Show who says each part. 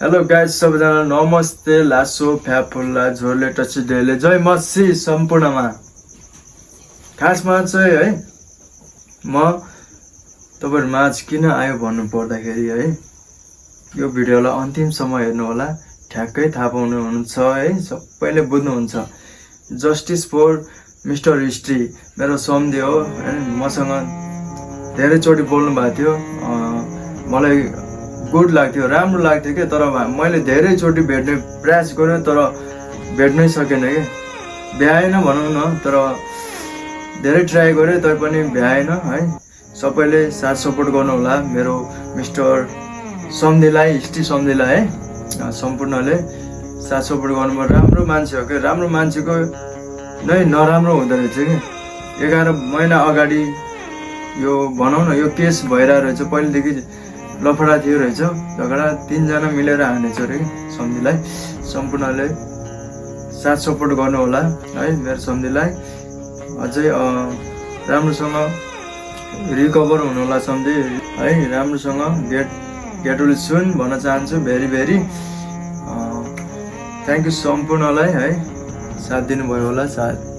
Speaker 1: hello guys सबैजना नमस्ते लासो फ्याफुल्ला झोले टची डेले जय मसी सम्पूर्णमा खासमा चाहिँ है म तपाईहरु माझ किन आयो भन्नु पर्दाखेरि है यो भिडियोलाई अन्तिमसम्म हेर्नु होला ठ्याक्कै थाहा पाउनुहुन्छ है सबैले बुझ्नुहुन्छ जस्टिस फर मिस्टर हिस्ट्री मेरो सम्झे हो हैन मसँग धेरै चोटी बोल्नु भएको थियो मलाई गुड लाग्थ्यो राम्रो लाग्थ्यो के तर मैले धेरै चोटी भेट्ने प्रयास गरेँ तर भेट्नै सकेन के भ्याएन भनौं न तर धेरै ट्राई गरेँ तर पनि भ्याएन है सबैले साथ सपोर्ट गर्नु होला मेरो मिस्टर सम्झेलाई हिस्ट्री सम्झेलाई है सम्पूर्णले साथ सपोर्ट गर्नु राम्रो मान्छे हो के राम्रो मान्छेको नै नराम्रो हुँदो रहेछ के 11 महिना अगाडि यो भनौं न यो केस भइरहेको रहेछ पहिलेदेखि लफडा थियो रहेछ झगडा 3 जना मिलेर हानेछ रे सम्झीलाई सम्पूर्णले साथ सपोर्ट गर्नु होला है मेरो सम्झीलाई अझै राम्रोसँग रिकभर हुनु होला सम्झी है राम्रोसँग गेट विल सुन भन्न चाहन्छु भेरी थ्यांक यू सम्पूर्णलाई है साथ दिनु भयो होला साथ